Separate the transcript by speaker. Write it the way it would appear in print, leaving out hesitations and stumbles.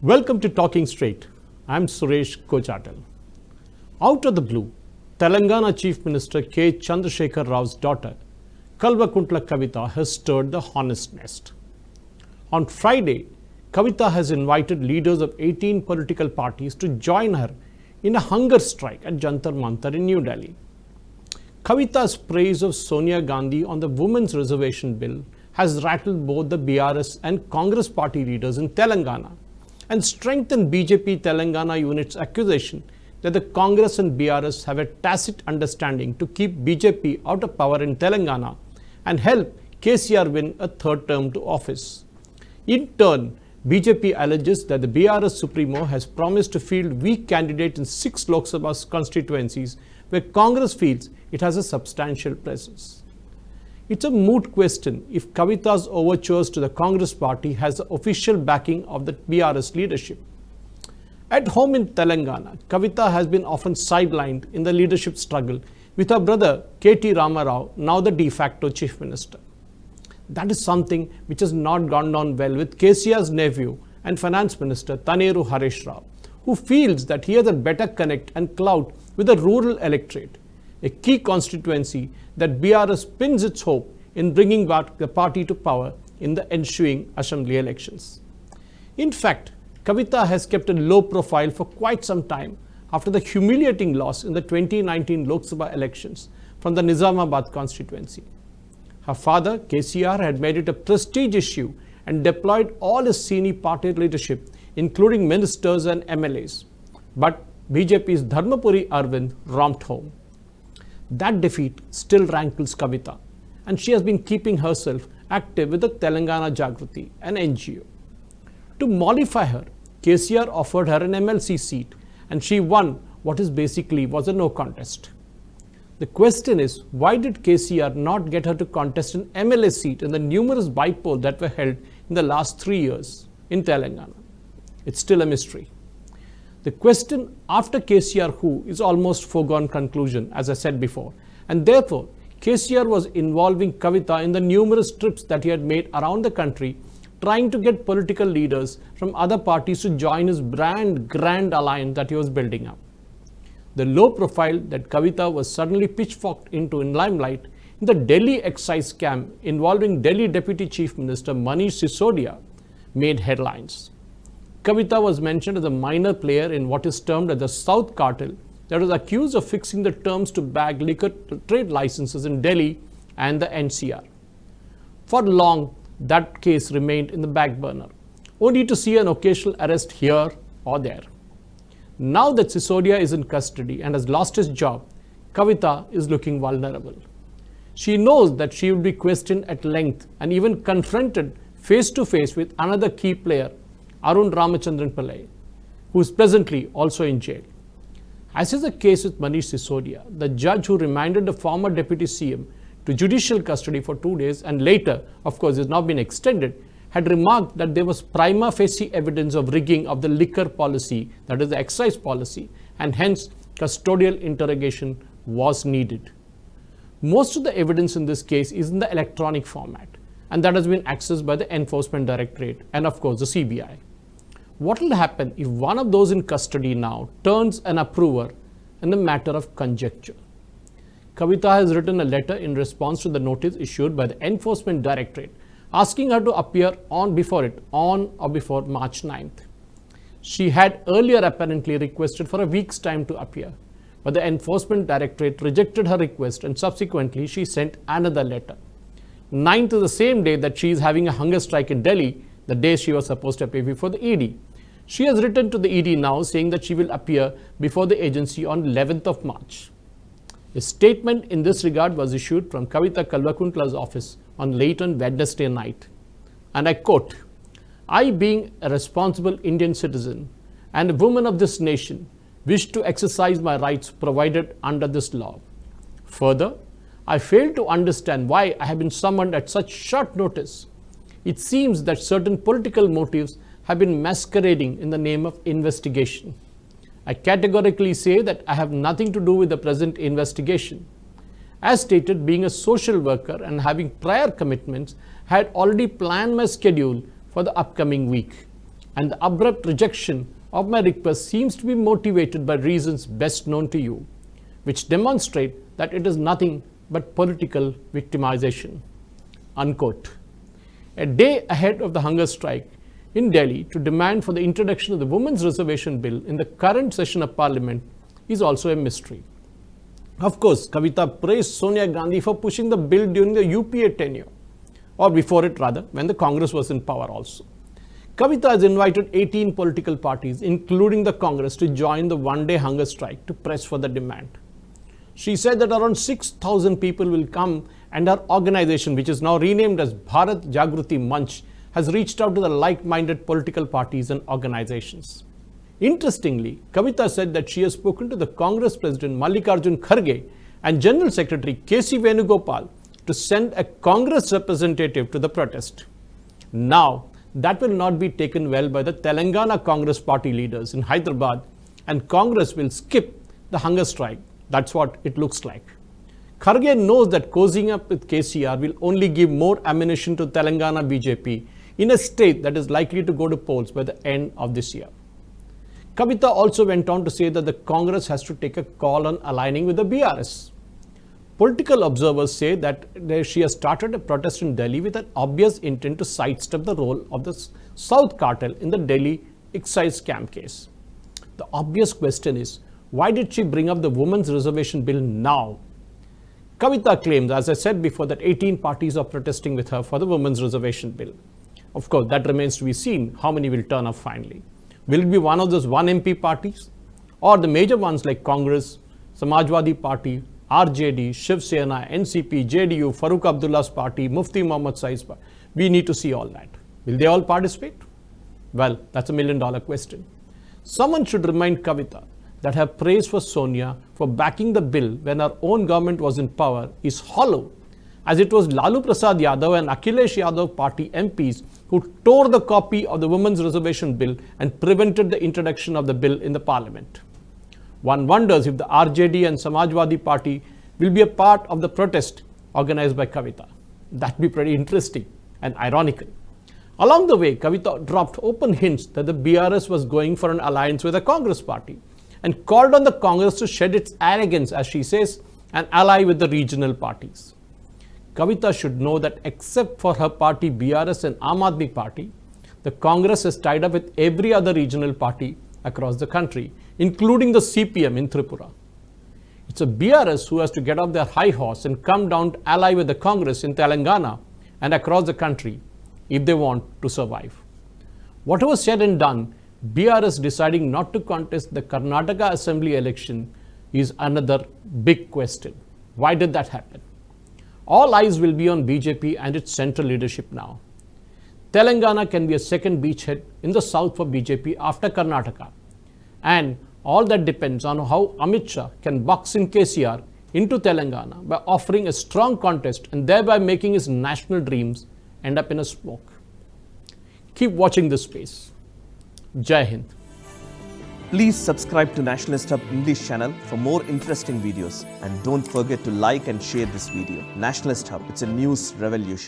Speaker 1: Welcome to Talking Straight. I'm Suresh Kochatal. Out of the blue, Telangana Chief Minister K. Chandrasekhar Rao's daughter, Kalvakuntla Kavita, has stirred the hornet's nest. On Friday, Kavita has invited leaders of 18 political parties to join her in a hunger strike at Jantar Mantar in New Delhi. Kavita's praise of Sonia Gandhi on the Women's Reservation Bill has rattled both the BRS and Congress party leaders in Telangana and strengthened BJP Telangana unit's accusation that the Congress and BRS have a tacit understanding to keep BJP out of power in Telangana and help KCR win a third term to office. In turn, BJP alleges that the BRS Supremo has promised to field weak candidates in 6 Lok Sabha constituencies where Congress feels it has a substantial presence. It's a moot question if Kavita's overtures to the Congress party has the official backing of the BRS leadership. At home in Telangana, Kavita has been often sidelined in the leadership struggle with her brother K.T. Rama Rao, now the de facto chief minister. That is something which has not gone down well with KCR's nephew and finance minister Taneru Harish Rao, who feels that he has a better connect and clout with the rural electorate, a key constituency that BRS pins its hope in bringing back the party to power in the ensuing assembly elections. In fact, Kavita has kept a low profile for quite some time after the humiliating loss in the 2019 Lok Sabha elections from the Nizamabad constituency. Her father, KCR, had made it a prestige issue and deployed all his senior party leadership, including ministers and MLAs. But BJP's Dharmapuri Arvind romped home. That defeat still rankles Kavita, and she has been keeping herself active with the Telangana Jagriti, an NGO. To mollify her, KCR offered her an MLC seat, and she won what was a no contest. The question is, why did KCR not get her to contest an MLA seat in the numerous bypolls that were held in the last 3 years in Telangana? It's still a mystery. The question after KCR who is almost foregone conclusion, as I said before, and therefore KCR was involving Kavita in the numerous trips that he had made around the country trying to get political leaders from other parties to join his grand alliance that he was building up. The low profile that Kavita was suddenly pitchforked into in limelight in the Delhi excise scam involving Delhi Deputy Chief Minister Manish Sisodia made headlines. Kavita was mentioned as a minor player in what is termed as the South Cartel that was accused of fixing the terms to bag liquor trade licenses in Delhi and the NCR. For long, that case remained in the back burner, only to see an occasional arrest here or there. Now that Sisodia is in custody and has lost his job, Kavita is looking vulnerable. She knows that she will be questioned at length and even confronted face to face with another key player, Arun Ramachandran Pillai, who is presently also in jail. As is the case with Manish Sisodia, the judge who remanded the former deputy CM to judicial custody for 2 days and later, of course, has now been extended, had remarked that there was prima facie evidence of rigging of the liquor policy, that is the excise policy, and hence custodial interrogation was needed. Most of the evidence in this case is in the electronic format, and that has been accessed by the Enforcement Directorate and of course the CBI. What will happen if one of those in custody now turns an approver in a matter of conjecture? Kavita has written a letter in response to the notice issued by the Enforcement Directorate asking her to appear on or before March 9th. She had earlier apparently requested for a week's time to appear, but the Enforcement Directorate rejected her request and subsequently she sent another letter. 9th is the same day that she is having a hunger strike in Delhi, the day she was supposed to appear before the ED. She has written to the ED now saying that she will appear before the agency on 11th of March. A statement in this regard was issued from Kavita Kalvakunkla's office on late on Wednesday night. And I quote, "I, being a responsible Indian citizen and a woman of this nation, wish to exercise my rights provided under this law. Further, I fail to understand why I have been summoned at such short notice. It seems that certain political motives have been masquerading in the name of investigation. I categorically say that I have nothing to do with the present investigation. As stated, being a social worker and having prior commitments, I had already planned my schedule for the upcoming week. and the abrupt rejection of my request seems to be motivated by reasons best known to you, which demonstrate that it is nothing but political victimization." Unquote. A day ahead of the hunger strike in Delhi to demand for the introduction of the Women's Reservation Bill in the current session of Parliament is also a mystery. Of course, Kavita praised Sonia Gandhi for pushing the bill during the UPA tenure, or before it rather, when the Congress was in power also. Kavita has invited 18 political parties, including the Congress, to join the one-day hunger strike to press for the demand. She said that around 6,000 people will come, and her organization, which is now renamed as Bharat Jagruti Manch, has reached out to the like-minded political parties and organizations. Interestingly, Kavita said that she has spoken to the Congress President Mallikarjun Kharge and General Secretary K.C. Venugopal to send a Congress representative to the protest. Now, that will not be taken well by the Telangana Congress party leaders in Hyderabad, and Congress will skip the hunger strike. That's what it looks like. Kharge knows that cozying up with KCR will only give more ammunition to Telangana BJP in a state that is likely to go to polls by the end of this year. Kavita also went on to say that the Congress has to take a call on aligning with the BRS. Political observers say that she has started a protest in Delhi with an obvious intent to sidestep the role of the South cartel in the Delhi excise scam case. The obvious question is, why did she bring up the Women's Reservation Bill now? Kavita claims, as I said before, that 18 parties are protesting with her for the Women's Reservation Bill. Of course, that remains to be seen how many will turn up finally. Will it be one of those 1 MP parties? Or the major ones like Congress, Samajwadi Party, RJD, Shiv Sena, NCP, JDU, Farooq Abdullah's party, Mufti Muhammad Saeed's party? We need to see all that. Will they all participate? Well, that's a $1 million question. Someone should remind Kavita that her praise for Sonia for backing the bill when her own government was in power is hollow, as it was Lalu Prasad Yadav and Akhilesh Yadav party MPs who tore the copy of the Women's Reservation Bill and prevented the introduction of the bill in the parliament. One wonders if the RJD and Samajwadi Party will be a part of the protest organized by Kavita. That'd be pretty interesting and ironical. Along the way, Kavita dropped open hints that the BRS was going for an alliance with the Congress party and called on the Congress to shed its arrogance, as she says, and ally with the regional parties. Kavita should know that except for her party BRS and Aam Aadmi Party, the Congress is tied up with every other regional party across the country, including the CPM in Tripura. It's a BRS who has to get off their high horse and come down to ally with the Congress in Telangana and across the country if they want to survive. Whatever said and done, BRS deciding not to contest the Karnataka Assembly election is another big question. Why did that happen? All eyes will be on BJP and its central leadership now. Telangana can be a second beachhead in the south for BJP after Karnataka. And all that depends on how Amit Shah can box in KCR into Telangana by offering a strong contest and thereby making his national dreams end up in a smoke. Keep watching this space. Jai Hind.
Speaker 2: Please subscribe to Nationalist Hub English channel for more interesting videos, and don't forget to like and share this video. Nationalist Hub, it's a news revolution.